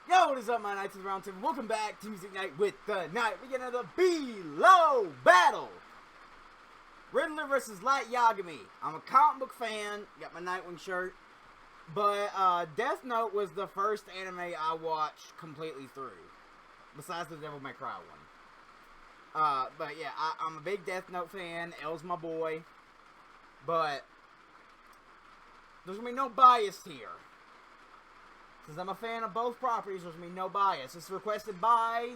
Yo, what is up, my Knights of the Round Table? Welcome back to Music Night with the Night. We get another Below battle. Riddler versus Light Yagami. I'm a comic book fan. Got my Nightwing shirt. But Death Note was the first anime I watched completely through. Besides the Devil May Cry one. But yeah, I'm a big Death Note fan. L's my boy. But there's going to be no bias here. Since I'm a fan of both properties, there's going to be no bias. This is requested by,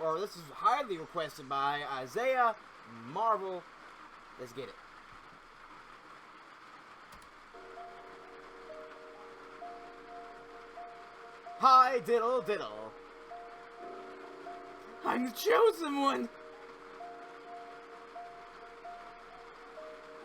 or this is highly requested by Isaiah Marvel. Let's get it. Hi, diddle diddle. I'm the chosen one.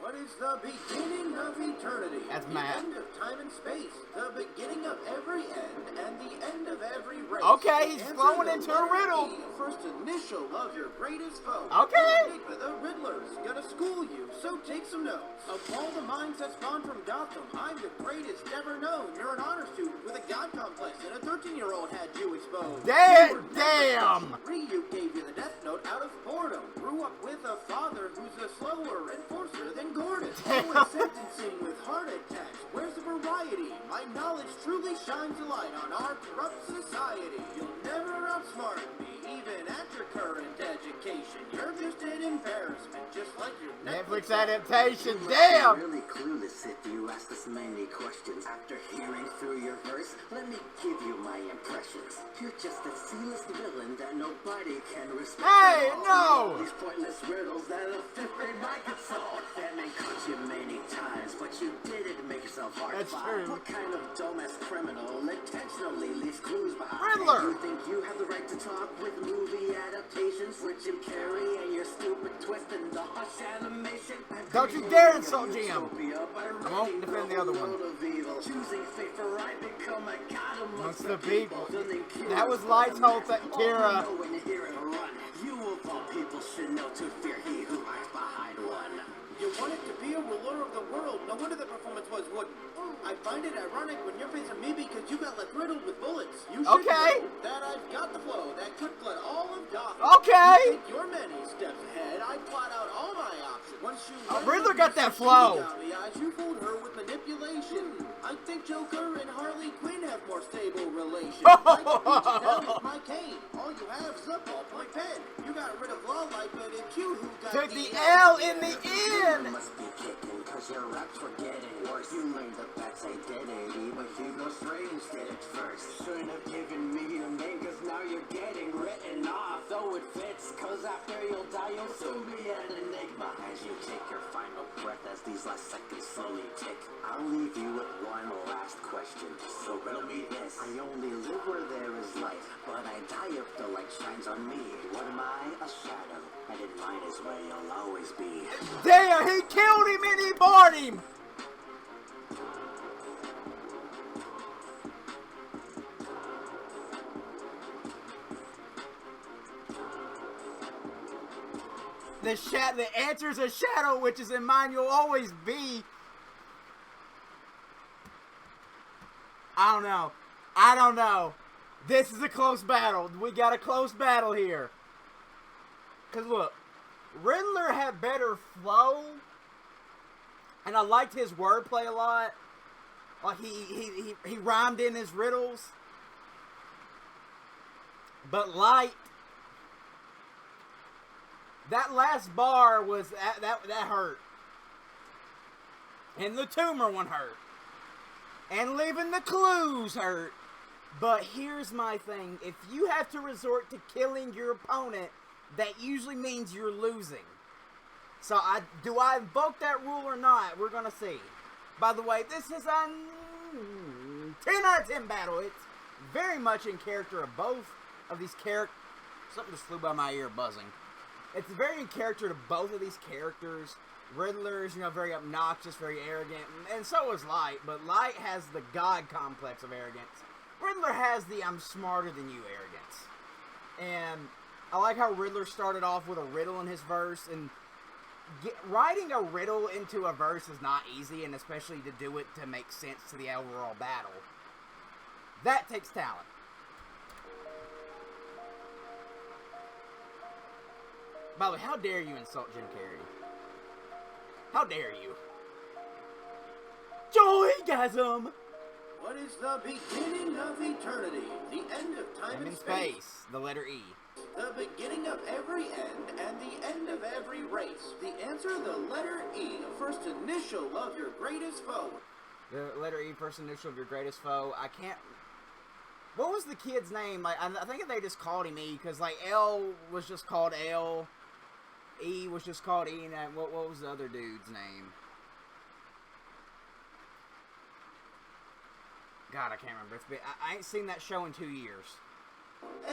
What is the beginning of eternity? That's the Matt. end of time and space, the beginning of every end, and the end of every race. Okay, he's Answer flowing the into a letter riddle. E, first initial of your greatest foe. Okay. The Riddler's gonna school you, so take some notes. Of all the minds that spawned from Gotham, I'm the greatest ever known. You're an honor student with a god complex, and a 13-year-old had you exposed. Damn! Ryu gave you the Death Note out of boredom. Grew up with a father who's a slower enforcer than Gordon. Doing sentencing with heart attacks. Where's the variety? My knowledge truly shines a light on our corrupt society. You'll never outsmart me, even at your current education. You're just an embarrassment, just like your Netflix adaptation. You Damn! must be really clueless if you ask this many questions. After hearing through your verse, let me give you my impressions. You're just a C-list villain that nobody can respect. Hey, at no! all. These pointless riddles that a fifth grade mind could solve. That man caught you many times, but you didn't make yourself hard That's to true. find. What kind of dumbass criminal intentionally leaves clues behind? Riddler! You think you have the right to talk with movie adaptations with Jim Carrey and your stupid twist and the hush animation? Don't you dare insult GM. I won't defend the other one. Choosing fate for I become a god Amongst the people. That was Light's whole thing, Kira. You of all people should know to fear he who hides behind one. You wanted to be a ruler of the world. No wonder the performance was wooden. I find it ironic when you're facing me because you got left riddled with bullets. You should Okay. know that I've got the flow that could flood all of Gotham. Okay. You think you're many steps ahead. I plot out all my options. Once you Riddler got that flow. Yagami eyes, you fooled her with manipulation. I think Joker and Harley Quinn have more stable relations. I can beat you down with my cane. All you have is a ballpoint pen. You got rid of law like, but it's you who got Took the L in the You end. must be kicking cause your raps were getting worse. You learned the facts identity, but Hugo Strange did it first. Shouldn't have given me your name cause now you're getting written off. Though it fits cause after you'll die you'll soon be an enigma. As you take your final breath as these last seconds slowly tick, I'll leave you with one last question. So riddle me this. I only live where there is light, but I die if the light shines on me. What am I? A shadow. And in mine is where you'll always be. Damn, he killed him and he barred him. The answer's a shadow, which is in mine you'll always be. I don't know. This is a close battle. We got a close battle here. Cause look, Riddler had better flow, and I liked his wordplay a lot. Like he rhymed in his riddles. But Light, that last bar was that hurt, and the tumor one hurt, and leaving the clues hurt. But here's my thing: if you have to resort to killing your opponent, that usually means you're losing. So do I invoke that rule or not? We're gonna see. By the way, this is a 10 out of 10 battle. It's very much in character of both of these characters. Something just flew by my ear, buzzing. It's very in character to both of these characters. Riddler's, very obnoxious, very arrogant, and so is Light. But Light has the god complex of arrogance. Riddler has the I'm smarter than you arrogance. And I like how Riddler started off with a riddle in his verse, and writing a riddle into a verse is not easy, and especially to do it to make sense to the overall battle. That takes talent. By the way, how dare you insult Jim Carrey? How dare you? Joygasm! What is the beginning of eternity? The end of time and space. The letter E. The beginning of every end and the end of every race. The answer, the letter E, the first initial of your greatest foe. The letter E, first initial of your greatest foe. I can't... What was the kid's name? Like, I think they just called him E, because, like, L was just called L. E was just called E, and what was the other dude's name? God, I can't remember. It's been, I ain't seen that show in 2 years.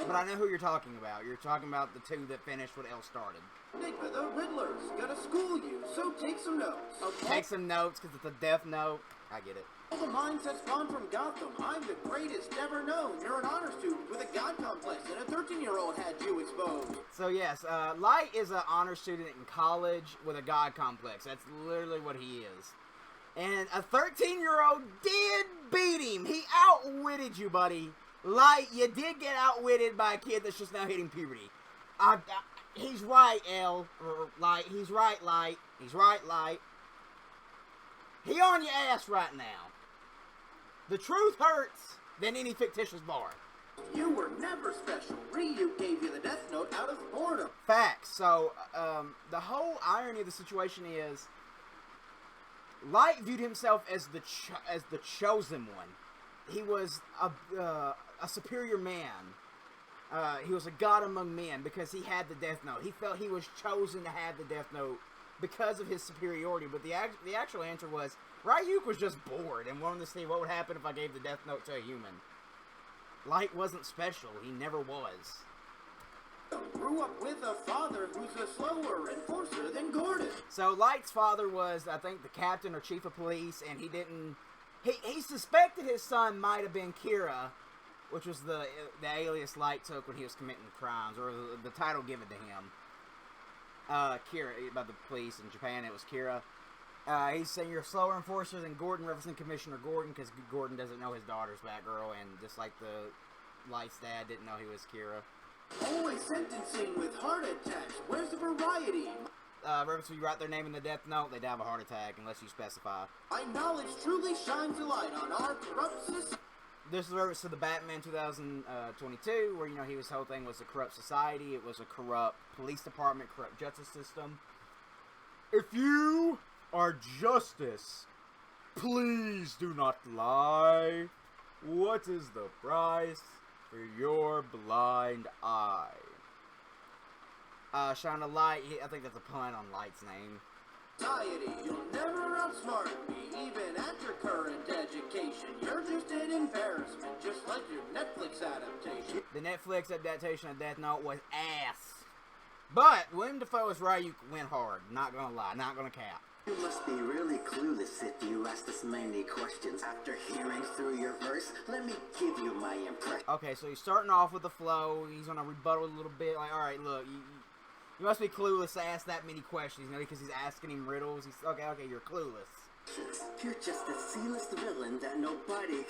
But I know who you're talking about. You're talking about the two that finished what L started. Enigma, the Riddler's gonna school you, so take some notes. Okay? Take some notes, because it's a death note. I get it. All the minds that spawn from Gotham. I'm the greatest ever known. You're an honor student with a god complex, and a 13-year-old had you exposed. So yes, Light is an honor student in college with a god complex. That's literally what he is. And a 13-year-old did beat him. He outwitted you, buddy. Light, you did get outwitted by a kid that's just now hitting puberty. He's right, L. Or Light. He's right, Light. He's right, Light. He on your ass right now. The truth hurts than any fictitious bar. You were never special. Ryu gave you the death note out of boredom. Facts. So, the whole irony of the situation is, Light viewed himself as the chosen one. He was a superior man. He was a god among men because he had the death note. He felt he was chosen to have the death note because of his superiority. But the actual answer was, Ryuk was just bored and wanted to see what would happen if I gave the death note to a human. Light wasn't special. He never was. Grew up with a father who's a slower enforcer than Gordon. So Light's father was, I think, the captain or chief of police, and he didn't... He suspected his son might have been Kira, which was the alias Light took when he was committing crimes, or the title given to him. Kira, by the police in Japan, it was Kira. He's saying you're a slower enforcer than Gordon, referencing Commissioner Gordon, because Gordon doesn't know his daughter's Batgirl, and just like the Light's dad didn't know he was Kira. Always sentencing with heart attacks. Where's the variety? Reference, when you write their name in the death note, they die of a heart attack, unless you specify. My knowledge truly shines a light on our corrupt society. This is a reference to the Batman 2022, where, you know, his whole thing was a corrupt society. It was a corrupt police department, corrupt justice system. If you are justice, please do not lie. What is the price for your blind eye? Shine a light. I think that's a pun on Light's name. Society, you'll never outsmart me, even at your current education. You're just an embarrassment, just like your Netflix adaptation. The Netflix adaptation of Death Note was ass. But William Dafoe's Ryuk went hard. Not gonna lie, not gonna cap. You must be really clueless if you ask this many questions. After hearing through your verse, let me give you my impression. Okay, so he's starting off with the flow. He's gonna rebuttal a little bit. Like, alright, look, you must be clueless to ask that many questions, you know, because he's asking him riddles. He's, okay, you're clueless. You're just a C-list villain that nobody...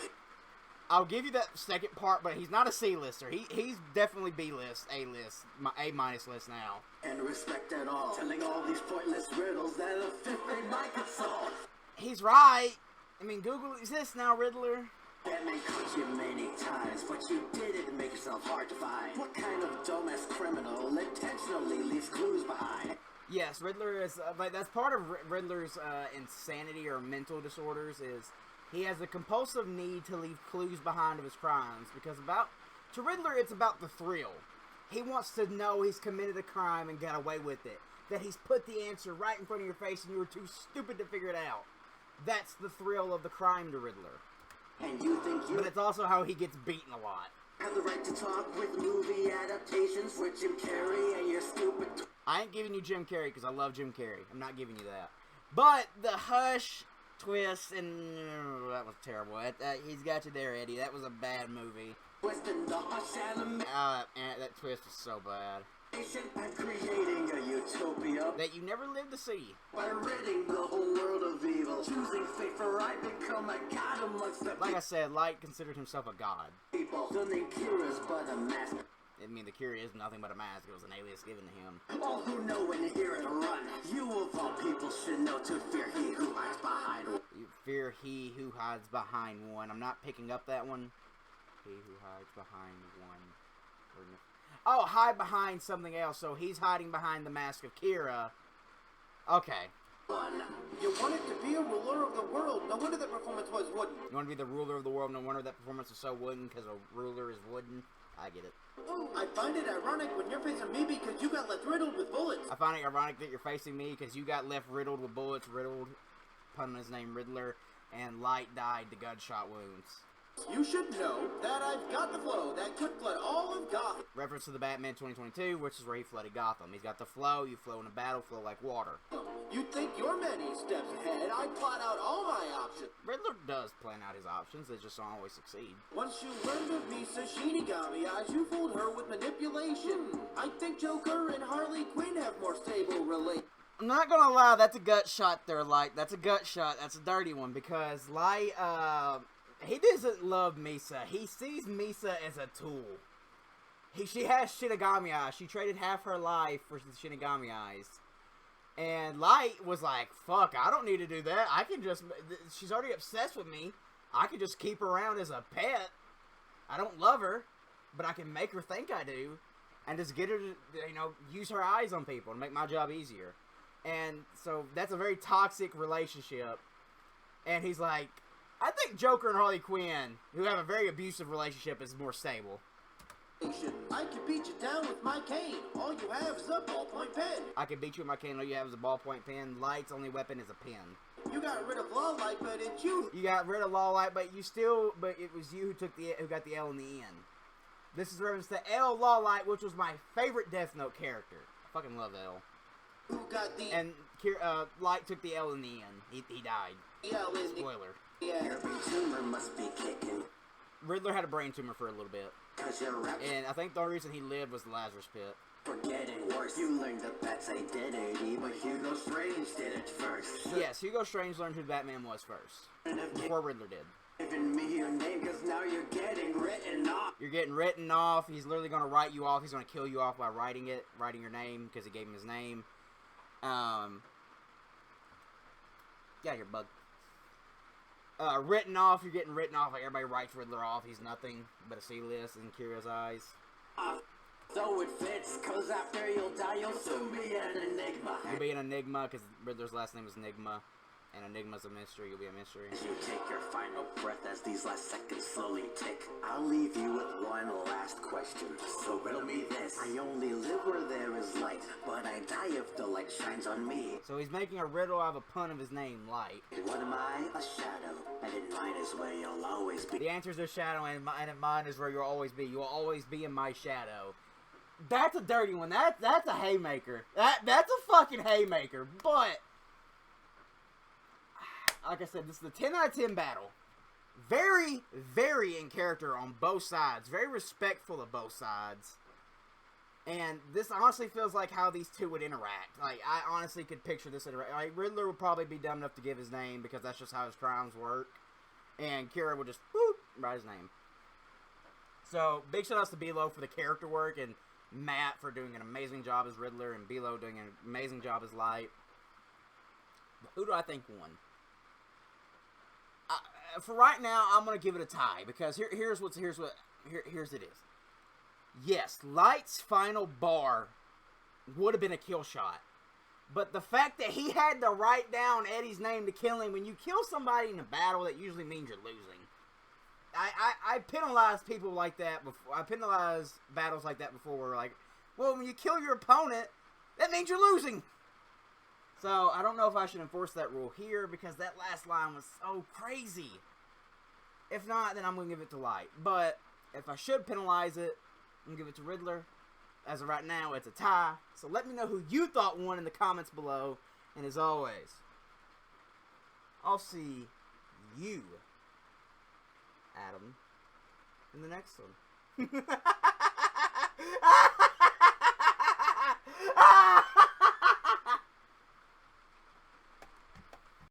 I'll give you that second part, but he's not a C-lister. He's definitely B-list, A-list, A-minus list now. And respect at all. Telling all these pointless riddles that a fifth grade mind could solve. He's right. I mean, Google exists now, Riddler. Batman caught you many times, but you didn't make yourself hard to find. What kind of dumbass criminal intentionally leaves clues behind? Yes, Riddler is, like, that's part of Riddler's insanity or mental disorders is he has a compulsive need to leave clues behind of his crimes, because to Riddler, it's about the thrill. He wants to know he's committed a crime and got away with it. That he's put the answer right in front of your face and you were too stupid to figure it out. That's the thrill of the crime to Riddler. And you think you... But it's also how he gets beaten a lot. Have the right to talk with movie adaptations with Jim Carrey and your stupid... I ain't giving you Jim Carrey because I love Jim Carrey. I'm not giving you that. But the Hush twist, and that was terrible. He's got you there, Eddie. That was a bad movie. Twisting the Hush anime. That twist was so bad. And creating a utopia that you never lived to see. by ridding the whole world of evil. Choosing fate, for I become a god amongst the Like I said, Light considered himself a god. people. The name Kira's but a mask. I mean, the Cure is nothing but a mask. It was an alias given to him. All who know and hear it run. You of all people should know to fear he who hides behind. You fear he who hides behind one. I'm not picking up that one. He who hides behind one. Oh, hide behind something else. So he's hiding behind the mask of Kira. Okay. You wanted to be a ruler of the world. No wonder the performance was wooden. You want to be the ruler of the world? No wonder that performance is so wooden, because a ruler is wooden. I get it. I find it ironic when you're facing me because you got left riddled with bullets. I find it ironic that you're facing me because you got left riddled with bullets, pun on his name, Riddler, and Light died to gunshot wounds. You should know that I've got the flow that could flood all of Gotham. Reference to the Batman 2022, which is where he flooded Gotham. He's got the flow, you flow in a battle, flow like water. You'd think you're many steps ahead. I'd plot out all my options. Riddler does plan out his options, they just don't always succeed. Once you learned of Misa Shinigami, as you fooled her with manipulation. I think Joker and Harley Quinn have more stable relate. I'm not gonna lie, that's a gut shot there, Light. That's a gut shot. That's a dirty one, because Light, he doesn't love Misa. He sees Misa as a tool. She has Shinigami eyes. She traded half her life for the Shinigami eyes. And Light was like, fuck, I don't need to do that. I can just, she's already obsessed with me. I can just keep her around as a pet. I don't love her, but I can make her think I do. And just get her to, use her eyes on people and make my job easier. And so that's a very toxic relationship. And he's like, I think Joker and Harley Quinn, who have a very abusive relationship, is more stable. I can beat you down with my cane. All you have is a ballpoint pen. I can beat you with my cane. All you have is a ballpoint pen. Light's only weapon is a pen. You got rid of Law Light, but it's you. You got rid of Law Light, but it was you who got the L in the end. This is reference to L Law Light, which was my favorite Death Note character. I fucking love L. Who got the And Light took the L in the end. He died. L in the Spoiler. yeah. Every tumor must be kicking. Riddler had a brain tumor for a little bit. 'Cause you're And I think the only reason he lived was the Lazarus Pit. getting worse. You learned that that's identity, but Hugo Strange did it first. Yes, Hugo Strange learned who Batman was first. Before Riddler did. Giving me your name, 'cause now you're getting written off. You're getting written off. He's literally going to write you off. He's going to kill you off by writing your name, because he gave him his name. Yeah, you're bug. Written off. You're getting written off. Like everybody writes Riddler off. He's nothing but a C-list in Kira's eyes. So it fits, 'cause after you'll die, you'll soon be an enigma. You'll be an enigma, because Riddler's last name is Enigma. And Enigma's a mystery. You'll be a mystery. As you take your final breath as these last seconds slowly tick, I'll leave you with one last question. So riddle me this. I only live where there is light, but I die if the light shines on me. So he's making a riddle out of a pun of his name, Light. What am I? A shadow. And in mine is where you'll always be. The answer is a shadow, and in mine is where you'll always be. You will always be in my shadow. That's a dirty one. That's a haymaker. That's a fucking haymaker. But like I said, this is a 10 out of 10 battle. Very, very in character on both sides. Very respectful of both sides. And this honestly feels like how these two would interact. Like, I honestly could picture this interact. Like, Riddler would probably be dumb enough to give his name because that's just how his crimes work. And Kira would just, whoop, write his name. So, big shout outs to Bilo for the character work, and Matt for doing an amazing job as Riddler, and Bilo doing an amazing job as Light. But who do I think won? For right now, I'm gonna give it a tie, because here's it is. Yes, Light's final bar would have been a kill shot, but the fact that he had to write down Eddie's name to kill him, when you kill somebody in a battle, that usually means you're losing. I penalized people like that before. I penalized battles like that before, where like, well, when you kill your opponent, that means you're losing. So, I don't know if I should enforce that rule here, because that last line was so crazy. If not, then I'm going to give it to Light. But, if I should penalize it, I'm going to give it to Riddler. As of right now, it's a tie. So, let me know who you thought won in the comments below. And as always, I'll see you, Adam, in the next one.